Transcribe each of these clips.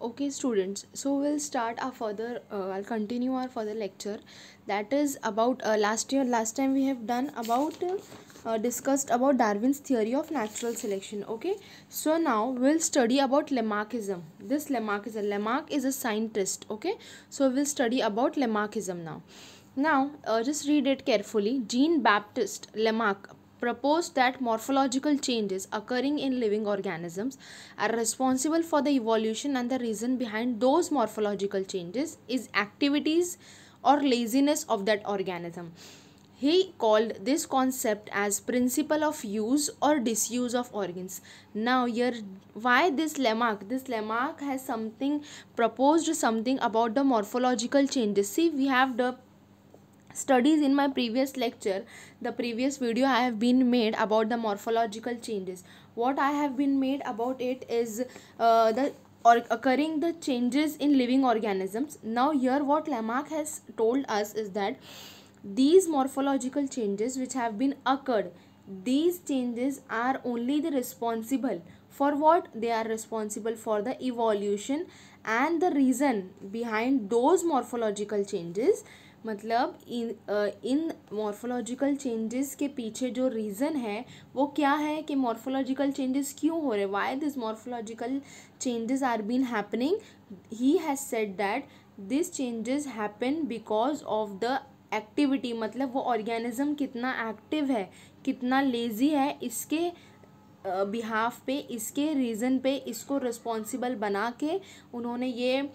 Okay, students. So we'll start our further. I'll continue our further lecture. That is about last year. Last time we have done about discussed about Darwin's theory of natural selection. Okay. So now we'll study about Lamarckism. This Lamarckism. Lamarck is a scientist. Okay. So we'll study about Lamarckism now. Now, just read it carefully. Jean Baptiste Lamarck proposed that morphological changes occurring in living organisms are responsible for the evolution, and the reason behind those morphological changes is activities or laziness of that organism. He called this concept as principle of use or disuse of organs. Now here, why this Lamarck? This Lamarck has something proposed something about the morphological changes. See, we have the studies in my previous lecture, the previous video I have been made about the morphological changes. What I have been made about it is the or occurring the changes in living organisms. Now here what Lamarck has told us is that these morphological changes which have been occurred, these changes are only the responsible for what? They are responsible for the evolution, and the reason behind those morphological changes, मतलब इन morphological changes के पीछे जो reason है वो क्या है कि morphological changes क्यों हो रहे, why this morphological changes are been happening. He has said that this changes happen because of the activity, मतलब वो ऑर्गेनिज्म कितना एक्टिव है, कितना लेज़ी है, इसके बिहाफ पे, इसके रीज़न पे इसको रिस्पॉन्सिबल बना के उन्होंने ये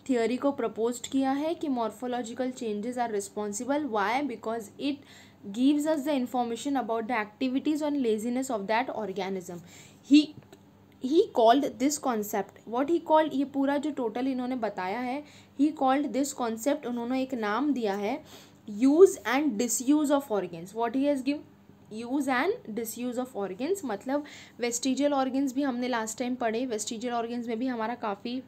थियोरी को प्रपोज किया है कि morphological changes are responsible. Why? Because it gives us the information about the activities और laziness of that organism. He called this concept, what he called, ये पूरा जो टोटल इन्होंने बताया है, ही कॉल्ड दिस कॉन्सेप्ट, उन्होंने एक नाम दिया है use and disuse of organs. What he has give use and disuse of organs, मतलब वेस्टिजियल ऑर्गेन्स भी हमने लास्ट टाइम पढ़े. वेस्टिजियल ऑर्गेन्स में भी हमारा काफ़ी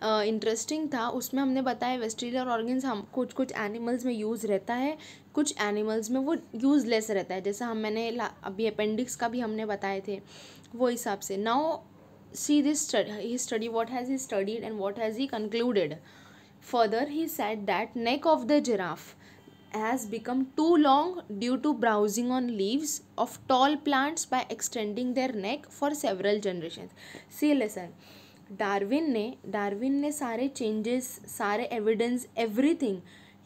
इंटरेस्टिंग था. उसमें हमने बताया वेस्टिजियल ऑर्गेन्स हम कुछ एनिमल्स में यूज़ रहता है, कुछ एनिमल्स में वो यूज़लेस रहता है. जैसा मैंने अभी अपेंडिक्स का भी हमने बताए थे, वो हिसाब से. Now see this study what has he studied and what has he concluded. Further he said that neck of the giraffe has become too long due to browsing on leaves of tall plants by extending their neck for several generations. See, listen. Darwin ने सारे changes, सारे evidence, everything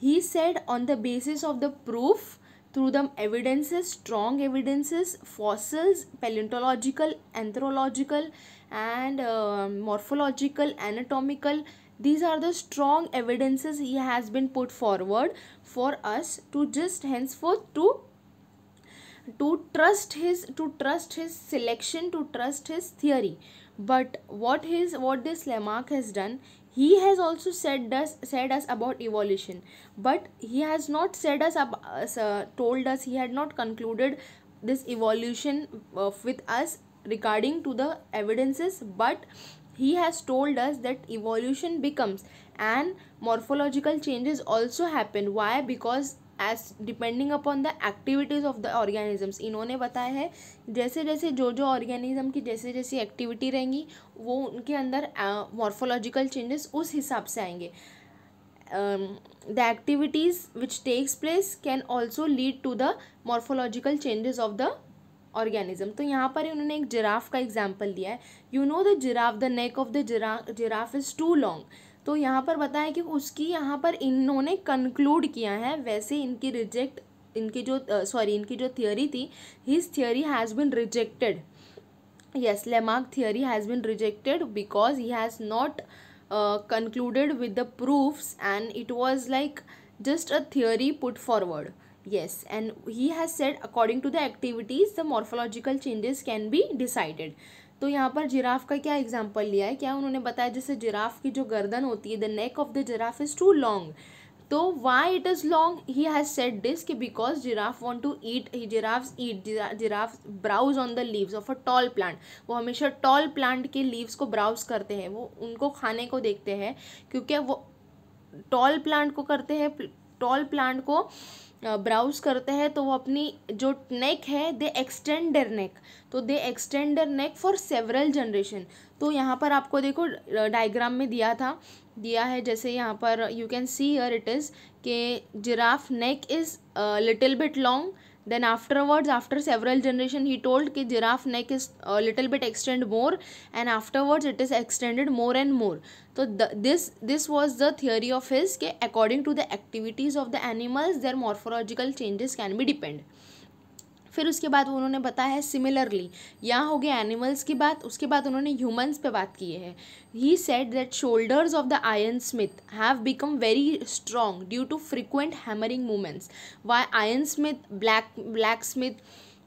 he said on the basis of the proof through the evidences, strong evidences, fossils, palaeontological, anthropological and morphological, anatomical. These are the strong evidences he has been put forward for us to just henceforth to trust his selection, to trust his theory. But what this Lamarck has done, he has also said us about evolution, but he has not said us told us, he had not concluded this evolution with us regarding to the evidences, but he has told us that evolution becomes and morphological changes also happen. Why? Because as depending upon the activities of the organisms. इन्होंने बताया है जैसे जैसे जो organism की जैसे जैसी activity रहेंगी वो उनके अंदर मॉर्फोलॉजिकल चेंजेस उस हिसाब से आएंगे. The activities which takes place can also lead to the morphological changes of the organism. तो यहाँ पर उन्होंने एक जिराफ का एग्जाम्पल दिया है. You know the giraffe, the neck of the giraffe is too long. तो यहाँ पर बताया कि उसकी यहाँ पर इन्होंने कंक्लूड किया है, वैसे इनकी इनकी जो थियोरी थी, his theory has been rejected. yes, Lamarck theory has been rejected because he has not concluded with the proofs, and it was like just a theory put forward. Yes, and he has said according to the activities the morphological changes can be decided. तो यहाँ पर giraffe का क्या example लिया है, क्या उन्होंने बताया जैसे जिराफ की जो गर्दन होती है, the neck of the giraffe is too long. तो why it is long, he has said this कि because giraffe want to eat, giraffe browse on the leaves of a tall plant. वो हमेशा tall plant के leaves को browse करते हैं, वो उनको खाने को देखते हैं, क्योंकि वो टॉल प्लांट को करते हैं, टॉल प्लांट को ब्राउज करते हैं तो वो अपनी जो नेक है दे एक्सटेंड देयर नेक, तो दे extend their neck for several generation. तो यहाँ पर आपको देखो डायग्राम में दिया है जैसे यहाँ पर you can see here it is के giraffe neck is little bit long, then afterwards after several generation he told कि giraffe neck is a little bit extend more and afterwards it is extended more and more. तो this was the theory of his कि according to the activities of the animals their morphological changes can be depend. फिर उसके बाद उन्होंने बताया है similarly, यहाँ हो गया एनिमल्स की बात, उसके बाद उन्होंने ह्यूमंस पे बात की है। He said that shoulders of the iron smith have become very strong due to frequent hammering movements. Why iron smith, black smith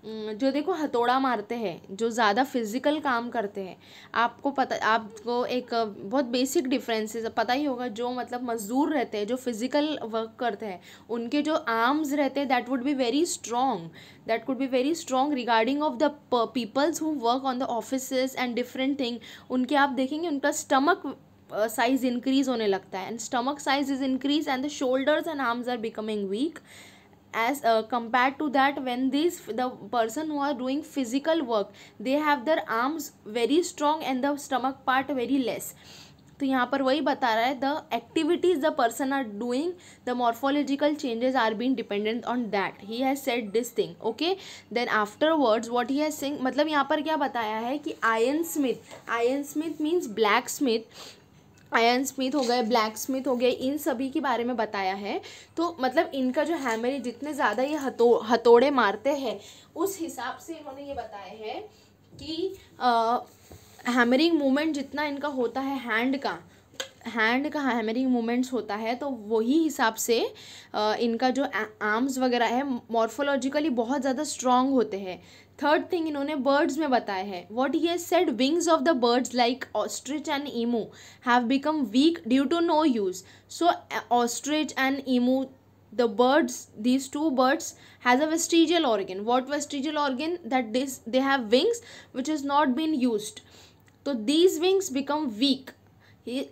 जो देखो हथौड़ा मारते हैं, जो ज़्यादा फिजिकल काम करते हैं, आपको एक बहुत बेसिक डिफरेंसेस पता ही होगा, जो मतलब मजदूर रहते हैं जो फिजिकल वर्क करते हैं उनके जो आर्म्स रहते हैं that would be very strong, that could be very strong regarding of the peoples who work on the offices and different thing. उनके आप देखेंगे उनका स्टमक साइज इंक्रीज होने लगता है, and stomach size is increase and the shoulders and arms are becoming weak as compared to that when the person who are doing physical work they have their arms very strong and the stomach part very less. तो यहाँ पर वही बता रहा है the activities the person are doing the morphological changes are being dependent on that, he has said this thing. Okay, then afterwards what he has saying, मतलब यहाँ पर क्या बताया है कि iron smith means black smith, iron smith हो गए, black Smith हो गए, इन सभी के बारे में बताया है। तो मतलब इनका जो हैमर, जितने ज़्यादा ये हथौड़े मारते हैं उस हिसाब से इन्होंने ये बताया है कि हैमरिंग मूवमेंट जितना इनका होता है हैंड का हैमरिंग मूवमेंट्स होता है, तो वही हिसाब से इनका जो आर्म्स वगैरह है मॉर्फोलॉजिकली बहुत ज़्यादा स्ट्रॉन्ग होते हैं। थर्ड थिंग इन्होंने बर्ड्स में बताया है, what he has said, wings of the birds like ostrich and emu have become weak due to no use. So ostrich and emu, the birds, these two birds has a vestigial organ. What vestigial organ? That they have wings which has not been used, so these wings become weak.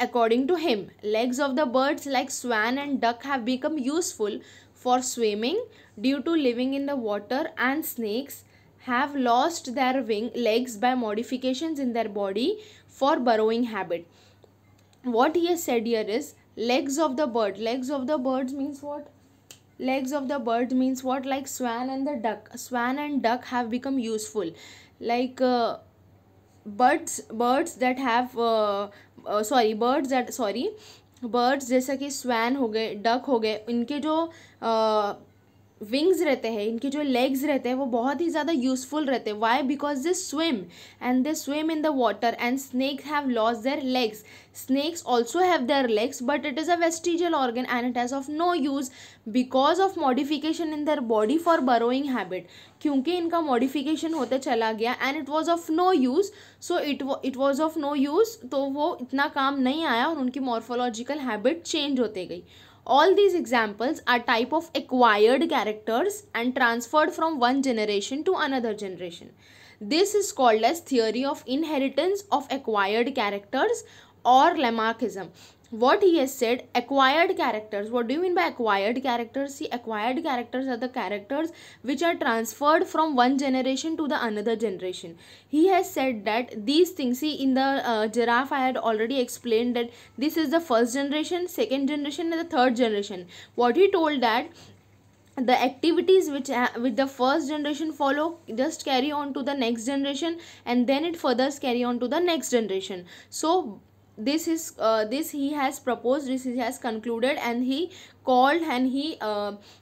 According to him, legs of the birds like swan and duck have become useful for swimming due to living in the water, and snakes have lost their legs by modifications in their body for burrowing habit. What he has said here is legs of the birds means what? Legs of the bird means what? Like swan and duck have become useful, like birds जैसा कि swan हो गए, duck हो गए, इनके जो wings रहते हैं, इनके जो लेग्स रहते हैं वो बहुत ही ज़्यादा यूजफुल रहते हैं। Why? Because they swim in the water, and snakes have lost their legs. Snakes also have their legs but it is a vestigial organ and it has of no use because of modification in their body for burrowing habit. क्योंकि इनका modification होते चला गया and it was of no use, so it was of no use, तो वो इतना काम नहीं आया और उनकी मॉर्फोलॉजिकल हैबिट चेंज होते गई। All these examples are type of acquired characters and transferred from one generation to another generation. This is called as theory of inheritance of acquired characters or Lamarckism. What he has said, acquired characters. What do you mean by acquired characters? See, acquired characters are the characters which are transferred from one generation to the another generation. He has said that these things, see in the giraffe I had already explained that this is the first generation, second generation and the third generation. What he told that the activities which with the first generation follow just carry on to the next generation, and then it further carry on to the next generation. So this he has proposed, this he has concluded, and he called and he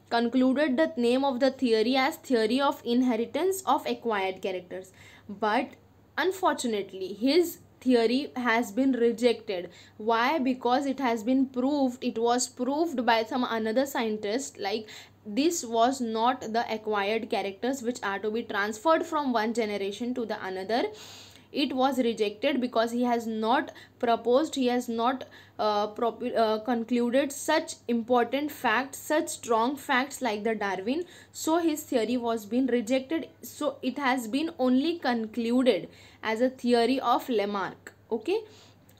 concluded the name of the theory as theory of inheritance of acquired characters. But unfortunately his theory has been rejected. Why? Because it has been proved, it was proved by some another scientist, like this was not the acquired characters which are to be transferred from one generation to the another. It was rejected because he has not proposed, he has not concluded such important facts, such strong facts like the Darwin. So his theory was been rejected. So it has been only concluded as a theory of Lamarck. Okay.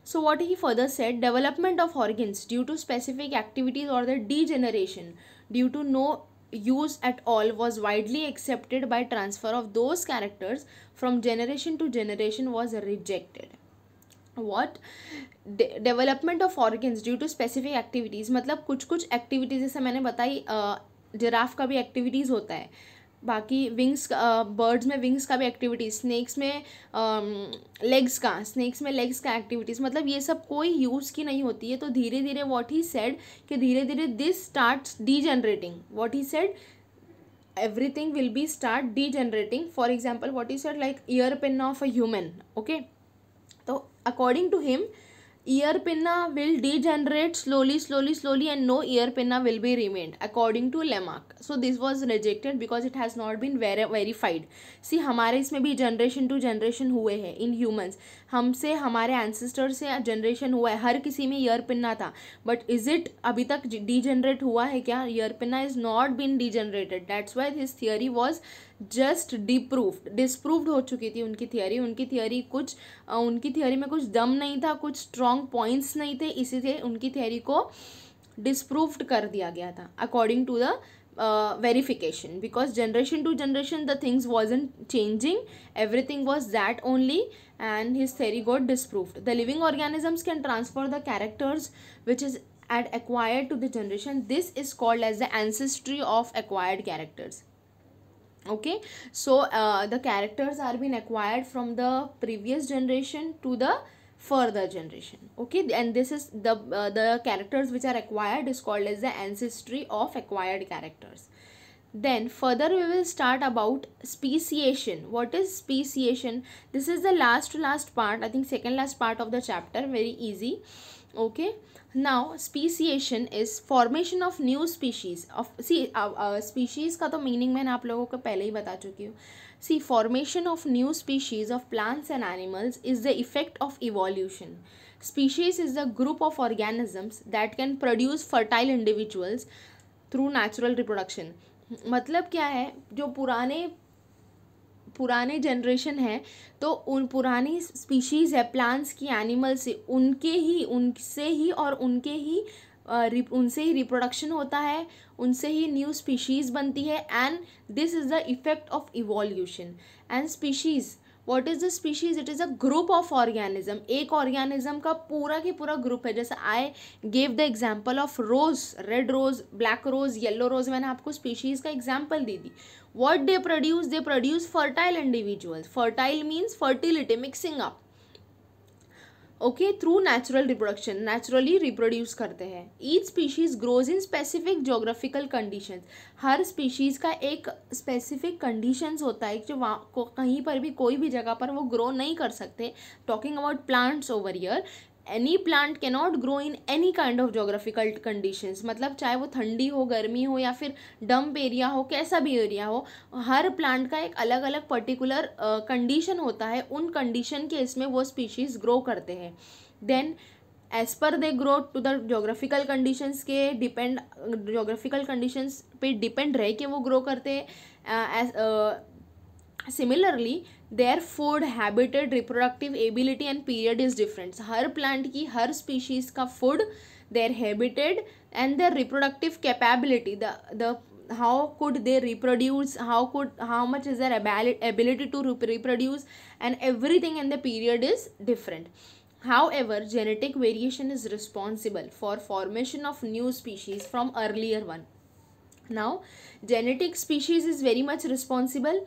So what he further said, development of organs due to specific activities or the degeneration due to no use at all was widely accepted by transfer of those characters from generation to generation was rejected. What? Development of organs due to specific activities, मतलब कुछ कुछ activities जैसे मैंने बताई, giraffe का भी activities होता है, बाकी विंग्स, बर्ड्स में विंग्स का भी एक्टिविटीज़, स्नेक्स में लेग्स का एक्टिविटीज़, मतलब ये सब कोई यूज़ की नहीं होती है. तो धीरे धीरे व्हाट ही सेड कि धीरे धीरे this starts degenerating. What he said, everything will be start degenerating. For example, what he said, like ear pinna of a human. Okay, so according to him, ear pinna will degenerate slowly and no ear pinna will be remained, according to Lamarck. So this was rejected because it has not been verified. See, हमारे इसमें भी generation to generation हुए हैं in humans, हमसे हमारे ancestor से generation हुआ है, हर किसी में ईयर पिन्ना था, बट इज इट अभी तक डीजनरेट हुआ है क्या? Ear pinna is not been degenerated. That's why this theory was just disproved हो चुकी थी उनकी थियरी. उनकी थियरी में कुछ दम नहीं था, कुछ स्ट्रॉन्ग पॉइंट्स नहीं थे, इसीलिए उनकी थियरी को डिस्प्रूव्ड कर दिया गया था according to the verification, because generation to generation the things wasn't changing, everything was that only, and his theory got disproved. The living organisms can transfer the characters which is acquired to the generation. This is called as the ancestry of acquired characters. Okay, so the characters are being acquired from the previous generation to the further generation. Okay, and this is the characters which are acquired is called as the ancestry of acquired characters. Then further we will start about speciation. What is speciation? This is the last part, I think second last part of the chapter, very easy. Okay, now speciation is formation of new species of, see species का तो meaning मैंने आप लोगों को पहले ही बता चुकी हूँ. See, formation of new species of plants and animals is the effect of evolution. Species is the group of organisms that can produce fertile individuals through natural reproduction. मतलब क्या है, जो पुराने जनरेशन है, तो उन पुरानी स्पीशीज़ है प्लांट्स की, एनिमल्स से, उनसे ही रिप्रोडक्शन होता है, उनसे ही न्यू स्पीशीज़ बनती है, and this is the effect of evolution. And species, what is the species? It is a group of organism. एक ऑर्गेनिज्म का पूरा की पूरा ग्रुप है. जैसे I gave the example of rose, red rose, black rose, yellow rose, मैंने आपको species का एग्जाम्पल दी थी. What they produce fertile individuals. Fertile means fertility, mixing up. Okay, through natural reproduction, naturally reproduce करते हैं. Each species grows in specific geographical conditions. Her species का एक specific conditions होता है जो वहाँ कहीं पर भी कोई भी जगह पर वो ग्रो नहीं कर सकते. Talking about plants over here, any plant can not grow in any kind of geographical conditions. मतलब चाहे वो ठंडी हो, गर्मी हो, या फिर डम्प एरिया हो, कैसा भी एरिया हो, हर प्लांट का एक अलग अलग पर्टिकुलर कंडीशन होता है. उन कंडीशन के इसमें वो स्पीशीज़ ग्रो करते हैं. Then as per they grow to the geographical conditions के डिपेंड, जोग्राफिकल कंडीशंस पे डिपेंड रह के वो ग्रो करते हैं. Similarly, their food, habitat, reproductive ability and period is different. Her plant की, हर स्पीशीज का food, their habitat and their reproductive capability, the how could they reproduce, how much is their ability to reproduce, and everything, and the period is different. However, genetic variation is responsible for formation of new species from earlier one. Now, genetic species is very much responsible.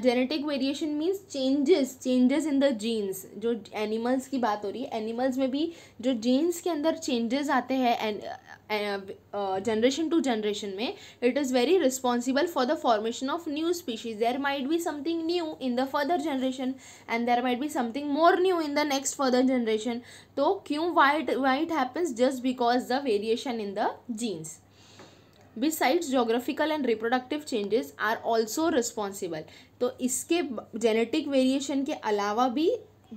Genetic variation means changes in the genes. जो animals की बात हो रही है, animals में भी जो jeans के अंदर चेंजेस आते हैं जनरेशन टू जनरेशन में, it is very responsible for the formation of new species. There might be something new in the further generation and there might be something more new in the next further generation. तो क्यों, why it happens? Just because the variation in the genes. Besides, geographical and reproductive changes are also responsible. तो इसके genetic variation के अलावा भी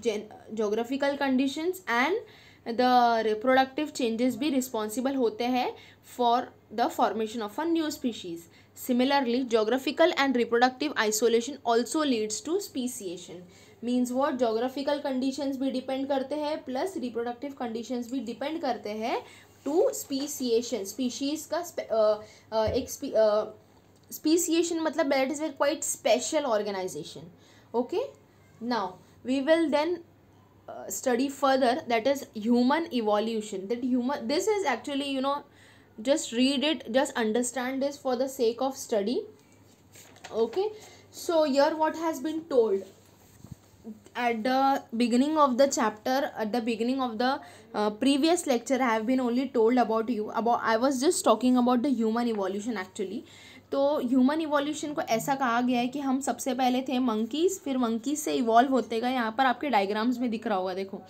geographical conditions and the reproductive changes भी responsible होते हैं for the formation of a new species. Similarly, geographical and reproductive isolation also leads to speciation. Means what? Geographical conditions भी depend करते हैं plus reproductive conditions भी depend करते हैं to speciation. Species का एक speciation matlab that is a quite special organization. Okay, now we will then study further, that is human evolution. That human, this is actually, you know, just read it, just understand this for the sake of study. Okay, so here what has been told at the beginning of the chapter, at the beginning of the previous lecture, I have been only told about you about, I was just talking about the human evolution actually. तो human evolution को ऐसा कहा गया है कि हम सबसे पहले थे मंकीज़, फिर मंकीज़ से इवॉल्व होते गए, यहाँ पर आपके डायग्राम्स में दिख रहा होगा, देखो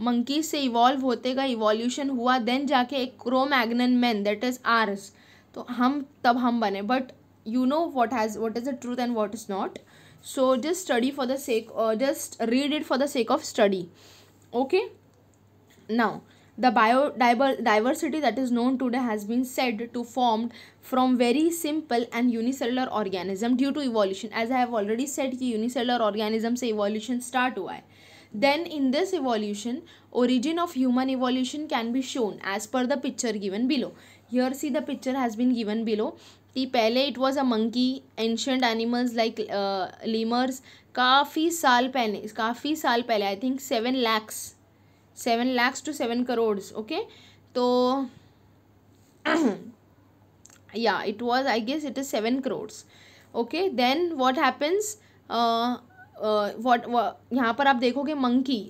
मंकीज से इवॉल्व होते गए, इवोल्यूशन हुआ, देन जाके एक Cro-Magnon man, that is hours, तो हम तब हम बने. But you know what is the truth and what is not. So just study for the sake, just read it for the sake of study. Okay, now the biodiversity that is known today has been said to formed from very simple and unicellular organism due to evolution. As I have already said कि unicellular organism से evolution start हुआ है. Then in this evolution, origin of human evolution can be shown as per the picture given below. Here see the picture has been given below कि पहले it was a monkey, ancient animals like lemurs, काफ़ी साल पहले I think 7 lakhs to 7 crores. Okay, तो yeah, it was, I guess it is 7 crores. Okay, then what happens, यहाँ पर आप देखोगे मंकी,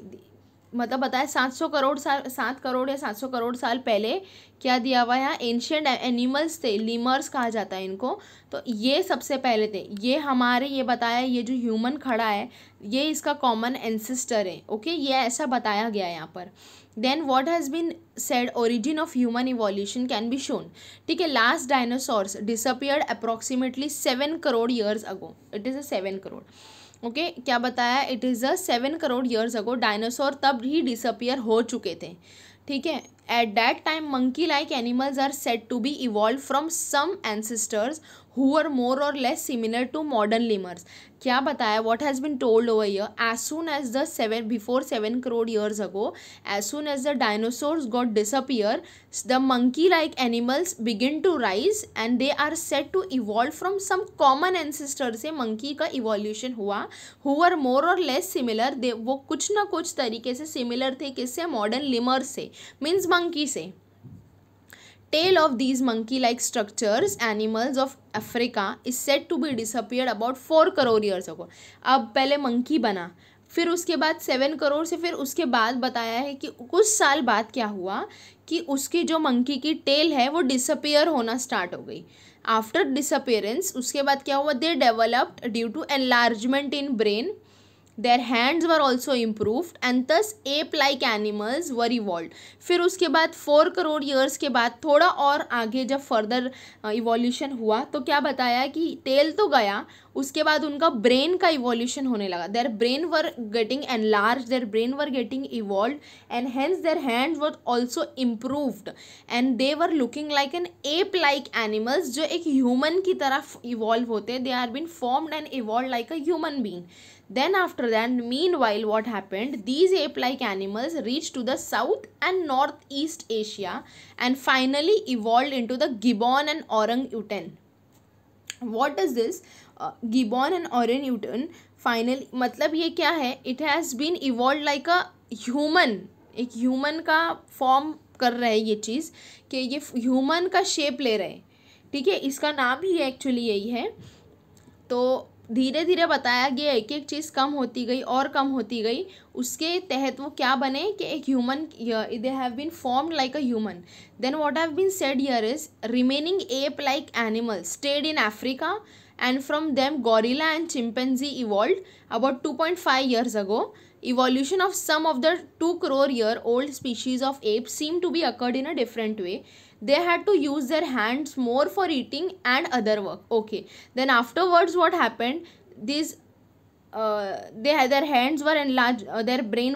मतलब बताए 700 करोड़ साल, 7 करोड़ या 700 करोड़ साल पहले क्या दिया हुआ है यहाँ, एंशियंट एनिमल्स थे, लीमर्स कहा जाता है इनको. तो ये सबसे पहले थे, ये हमारे, ये बताया, ये जो ह्यूमन खड़ा है ये इसका कॉमन एंसेस्टर है. ओके, ये ऐसा बताया गया है यहाँ पर. Then what has been said, origin of human evolution can be shown. ठीक है, last dinosaurs disappeared approximately 7 crore years ago. It is a 7 crore. Okay, क्या बताया, it is a 7 crore years ago. Dinosaur तब ही डिसअपियर हो चुके थे. ठीक है, at that time monkey like animals are said to be evolve from some ancestors who were more or less similar to modern lemurs. क्या बताया, what has been told over here, as soon as the 7 crore years ago, as soon as the dinosaurs got disappear, the monkey like animals begin to rise and they are said to evolve from some common ancestor से monkey का evolution हुआ, who were more or less similar, they वो कुछ ना कुछ तरीके से similar थे, किससे, modern lemurs से, means monkey से. Tail of these monkey-like structures, animals of Africa, is said to be disappeared about 4 crore years ago. अब पहले monkey बना, फिर उसके बाद 7 करोड़ से, फिर उसके बाद बताया है कि कुछ साल बाद क्या हुआ कि उसकी जो monkey की tail है वो disappear होना start हो गई. After disappearance, उसके बाद क्या हुआ, they developed due to enlargement in brain. Their hands were also improved and thus ape-like animals were evolved. फिर उसके बाद 4 करोड़ ईयर्स के बाद थोड़ा और आगे जब फर्दर इवोल्यूशन हुआ तो क्या बताया कि टेल तो गया, उसके बाद उनका ब्रेन का इवोल्यूशन होने लगा. Their brain were getting enlarge, their brain were getting evolve and hence their hands were also improved and they were looking like an ape like animals, जो एक ह्यूमन की तरफ इवॉल्व होते. They are been formed and evolve like a human being. Then after that, meanwhile, what happened? These ape-like animals reached to the South and Northeast Asia and finally evolved into the gibbon and orang-utan. What is this? Gibbon and orang-utan. Finally, मतलब ये क्या है? It has been evolved like a human. एक human का form कर रहा है ये चीज़, कि ये human का shape ले रहे हैं. ठीक है, इसका नाम ही एक्चुअली यही है. तो धीरे धीरे बताया गया, एक एक चीज़ कम होती गई और कम होती गई, उसके तहत वो क्या बने कि एक human, they have been formed like a human. Then what have been said here is remaining ape like animals stayed in Africa and from them gorilla and chimpanzee evolved about 2.5 years ago. Evolution of some of the 2 crore year old species of apes seem to be occurred in a different way. They had to use their hands more for eating and other work. Okay, then afterwards what happened, these their hands were enlarged, their brain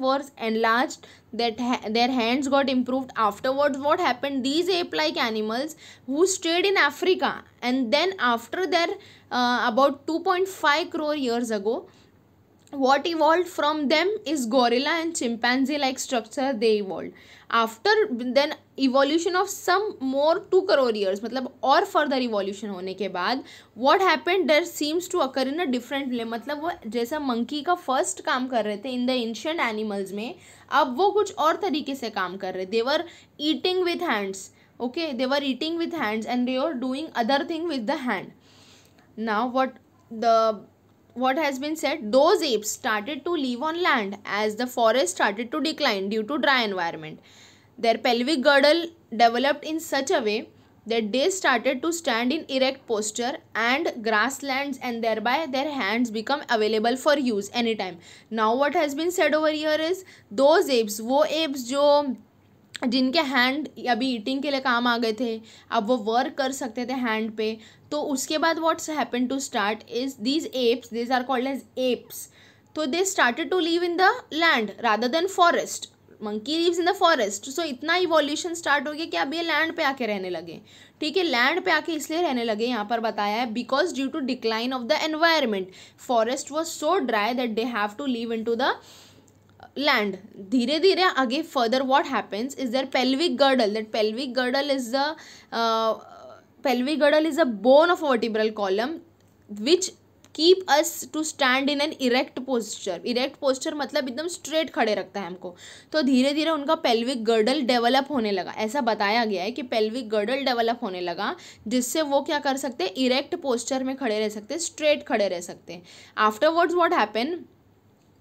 was enlarged, their hands got improved. Afterwards what happened, these ape like animals who stayed in Africa, and then after their about 2.5 crore years ago, what evolved from them is gorilla and chimpanzee like structure they evolved. After then evolution of some more 2 crore years, मतलब और further evolution होने के बाद what happened, there seems to occur in a different way. मतलब वो जैसा monkey का first काम कर रहे थे in the ancient animals में, अब वो कुछ और तरीके से काम कर रहे. they were eating with hands. Okay, they were eating with hands and they were doing other thing with the hand. Now what has been said, those apes started to live on land as the forest started to decline due to dry environment. Their pelvic girdle developed in such a way that they started to stand in erect posture and grasslands, and thereby their hands become available for use anytime. Now what has been said over here is those apes, वो apes जो जिनके hand अभी eating के लिए काम आ गए थे, अब वो वर्क कर सकते थे हैंड पे, तो उसके बाद what's happen to start is these apes, these are called as apes, तो they started to live in the land rather than forest. Monkey lives in the forest. So इतना इवोल्यूशन स्टार्ट हो गया कि अब ये लैंड पे आके रहने लगे. ठीक है, लैंड पे आके इसलिए रहने लगे, यहाँ पर बताया है, because due to decline of the environment forest was so dry that they have to live in to the land. धीरे धीरे आगे further what happens is their pelvic girdle, that pelvic girdle is the bone of a vertebral column which keep us to stand in an erect posture. erect posture मतलब एकदम straight खड़े रखता है हमको. तो धीरे धीरे उनका pelvic girdle develop होने लगा. ऐसा बताया गया है कि pelvic girdle develop होने लगा जिससे वो क्या कर सकते हैं, erect posture में खड़े रह सकते हैं, straight खड़े रह सकते हैं. afterwards what happened,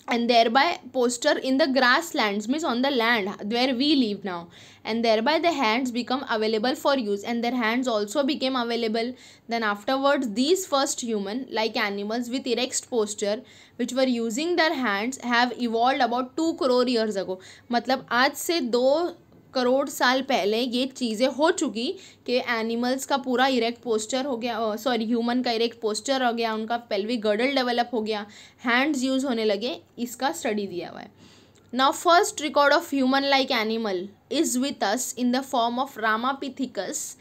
and thereby posture in the grasslands, means on the land where we live now, and thereby the hands become available for use, and their hands also became available. Then afterwards these first human like animals with erect posture which were using their hands have evolved about 2 crore years ago. मतलब आज से 2 करोड़ साल पहले ये चीज़ें हो चुकी कि एनिमल्स का पूरा इरेक्ट पोस्चर हो गया, सॉरी ह्यूमन का इरेक्ट पोस्चर हो गया, उनका पेल्विक गर्डल डेवलप हो गया, हैंड्स यूज़ होने लगे. इसका स्टडी दिया हुआ है. Now first record of human like animal is with us in the form of Ramapithecus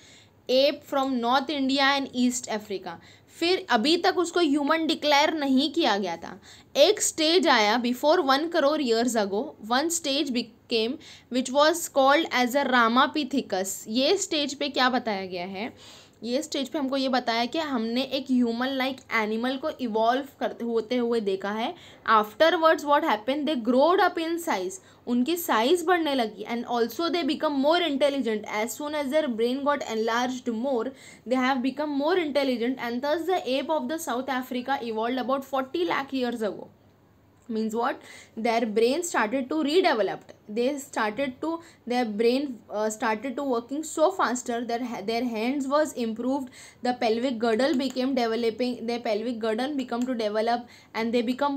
app from north India and east Africa. फिर अभी तक उसको ह्यूमन डिक्लेयर नहीं किया गया था. एक स्टेज आया before 1 crore years ago, one stage became which was called as a Ramapithecus. ये स्टेज पे क्या बताया गया है, ये स्टेज पे हमको ये बताया कि हमने एक ह्यूमन लाइक एनिमल को इवॉल्व करते होते हुए देखा है. Afterwards what happen, they growed up in size, उनकी साइज बढ़ने लगी, and also they become more intelligent. As soon as their brain got enlarged more, they have become more intelligent, and thus the ape of the South Africa evolved about 40 lakh years ago. Means what, their brain started to redeveloped, their brain started to working so faster that their hands was improved, the pelvic girdle became developing, their pelvic girdle become to develop, and they become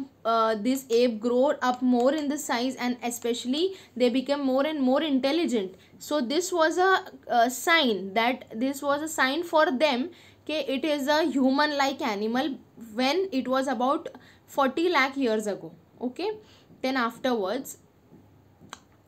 this ape growed up more in the size, and especially they became more and more intelligent. So this was a sign, that this was a sign for them कि it is a human like animal when it was about 40 lakh years ago. Okay, then afterwards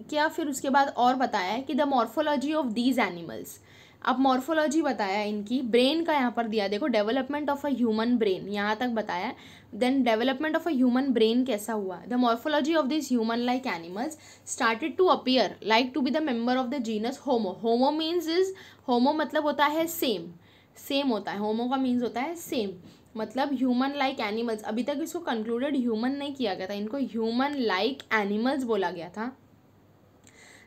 क्या फिर उसके बाद और बताया है कि the morphology of these animals. अब मॉर्फोलॉजी बताया इनकी, ब्रेन का यहाँ पर दिया, देखो development of a human brain यहाँ तक बताया. Then development of a human brain कैसा हुआ, the morphology of this human like animals started to appear like to be the member of the genus Homo. Homo means is, Homo मतलब होता है same, same होता है, होमो का means होता है सेम, मतलब ह्यूमन लाइक एनिमल्स. अभी तक इसको कंक्लूडेड ह्यूमन नहीं किया गया था, इनको ह्यूमन लाइक एनिमल्स बोला गया था.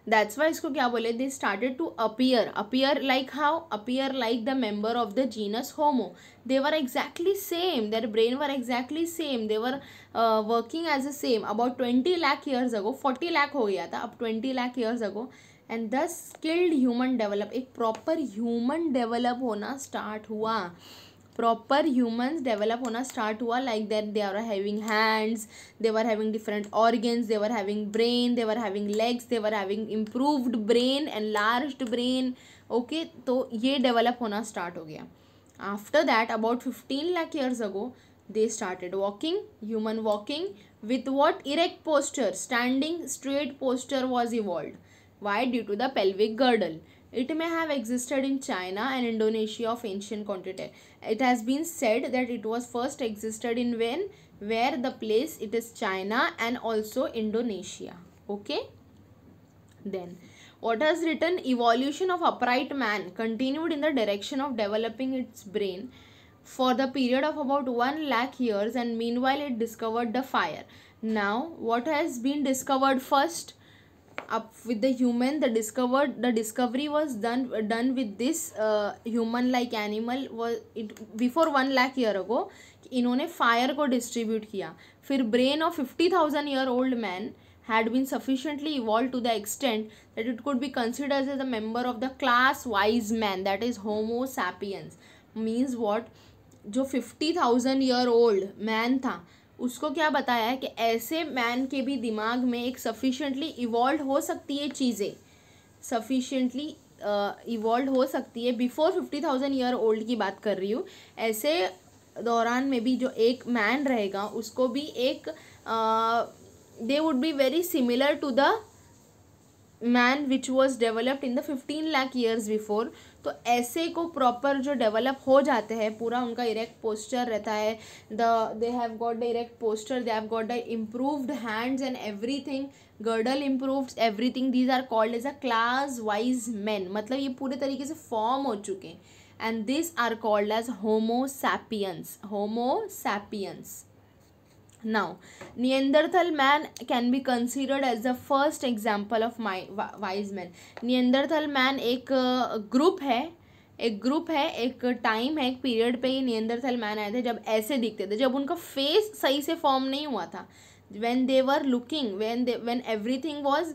दैट्स वाई इसको क्या बोले, they started to appear, appear like how, appear like the member of the genus homo. They were exactly same, their brain were exactly same, they were working as a same. About 20 lakh years ago, 40 lakh हो गया था, अब 20 lakh years ago, and the skilled human develop, एक proper human develop होना start हुआ, proper humans develop होना start हुआ. Like that they are having hands, they were having different organs, they were having brain, they were having legs, they were having improved brain, enlarged brain. Okay, तो ये develop होना start हो गया. After that about 15 lakh years ago they started walking, human walking with what, erect posture, standing straight posture was evolved. Why? Due to the pelvic girdle. It may have existed in China and Indonesia of ancient continent. It has been said that it was first existed in when where the place it is China and also Indonesia. Okay. Then what has written, evolution of upright man continued in the direction of developing its brain for the period of about 1 lakh years, and meanwhile it discovered the fire. Now what has been discovered first? Up with the human, the discovery was done with this human like animal was it before 1 lakh year ago. इन्होंने fire को distribute किया. फिर brain of 50,000 year old man had been sufficiently evolved to the extent that it could be considered as a member of the class wise man, that is homo sapiens. Means what? जो 50,000 year old man था उसको क्या बताया है कि ऐसे man के भी दिमाग में एक सफिशिएंटली इवॉल्व हो सकती है चीज़ें, सफिशिएंटली इवॉल्व हो सकती है. बिफोर 50,000 ईयर ओल्ड की बात कर रही हूँ. ऐसे दौरान में भी जो एक मैन रहेगा उसको भी एक they would be very similar to the man which was developed in the 15 lakh years before. तो ऐसे को प्रॉपर जो डेवलप हो जाते हैं, पूरा उनका इरेक्ट पोस्चर रहता है, they have got the erect posture, they have got the improved hands and everything, girdle improved everything, these are called as a class wise man. मतलब ये पूरे तरीके से फॉर्म हो चुके हैं. And this are called as homo sapiens. Homo sapiens. Now, Neanderthal man can be considered as the first example of my wise man. Neanderthal man एक group है, एक टाइम है, एक पीरियड पे ये नियंदरथल मैन आए थे जब ऐसे दिखते थे, जब उनका फेस सही से फॉर्म नहीं हुआ था. when they were looking, when everything was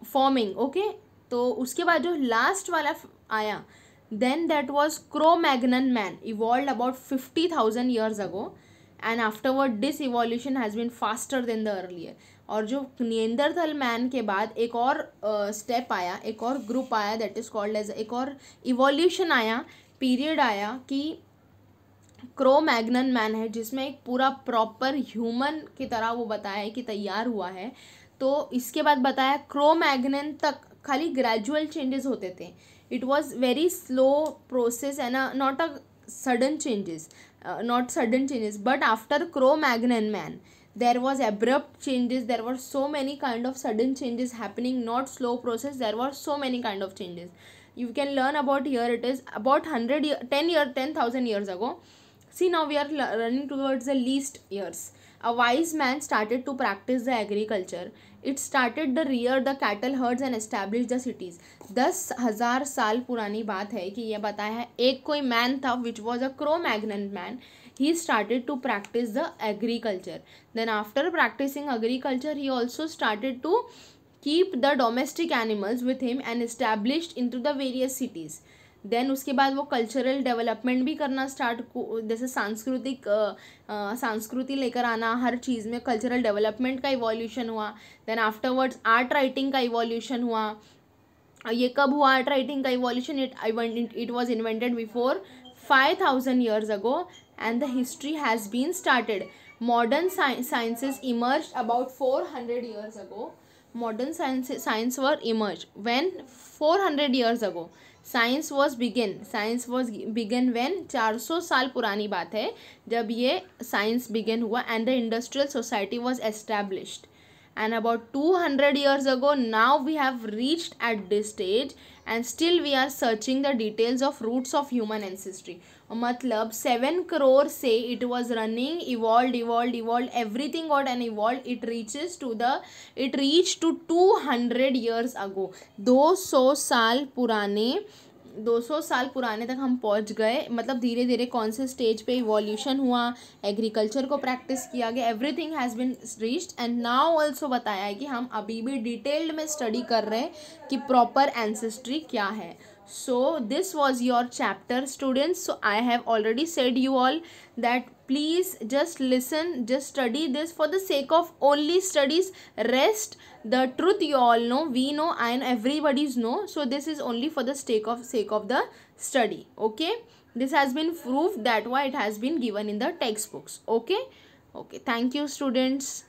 forming. okay. तो उसके बाद जो लास्ट वाला आया, then that was Cro-Magnon man, evolved about 50,000 years ago. And afterward this evolution has been faster than the earlier. और जो नियंदरथल मैन के बाद एक और स्टेप आया, एक और ग्रुप आया, दैट इज कॉल्ड एज, एक और इवोल्यूशन आया, पीरियड आया कि क्रो-मैग्नन मैन है, जिसमें एक पूरा प्रॉपर ह्यूमन की तरह वो बताया है कि तैयार हुआ है. तो इसके बाद बताया क्रो-मैग्नन तक खाली ग्रेजुअल चेंजेस होते थे. It was very slow process and not a sudden changes, not sudden changes, but after Cro-Magnon man there was abrupt changes. There were so many kind of sudden changes happening, not slow process. There were so many kind of changes. You can learn about here. It is about 10,000 years ago. See, now we are running towards the least years. A wise man started to practice the agriculture. It started the rear the cattle herds and established the cities. 10,000 साल पुरानी बात है कि यह बताया है एक कोई मैन था which was a Cro-Magnon man. He started to practice the agriculture. Then after practicing agriculture he also started to keep the domestic animals with him and established into the various cities. Then उसके बाद वो cultural development भी करना start, जैसे संस्कृति लेकर आना, हर चीज़ में कल्चरल डेवलपमेंट का इवोल्यूशन हुआ. देन आफ्टरवर्ड्स आर्ट राइटिंग का इवोल्यूशन हुआ. ये कब हुआ आर्ट राइटिंग का evolution? It was invented before 5,000 years ago and the history has been started. Modern sciences emerged about 400 years ago. Modern science were emerged when 400 years ago. Science was begin when 400 साल पुरानी बात है जब ये science begin हुआ. And the industrial society was established. and about 200 years ago now we have reached at this stage and still we are searching the details of roots of human ancestry. मतलब 7 crore से it was running, evolved, everything got and evolved. It reached to 200 years ago. 200 साल पुराने तक हम पहुंच गए. मतलब धीरे धीरे कौन से स्टेज पे इवोल्यूशन हुआ, एग्रीकल्चर को प्रैक्टिस किया गया, everything has been reached. And now also बताया है कि हम अभी भी डिटेल्ड में स्टडी कर रहे हैं कि प्रॉपर एंसेस्ट्री क्या है. So this was your chapter, students. So I have already said you all that please just listen, just study this for the sake of only studies. Rest, the truth you all know, we know, and everybody's know. So this is only for the sake of the study. Okay, this has been proved, that why it has been given in the textbooks. Okay, thank you, students.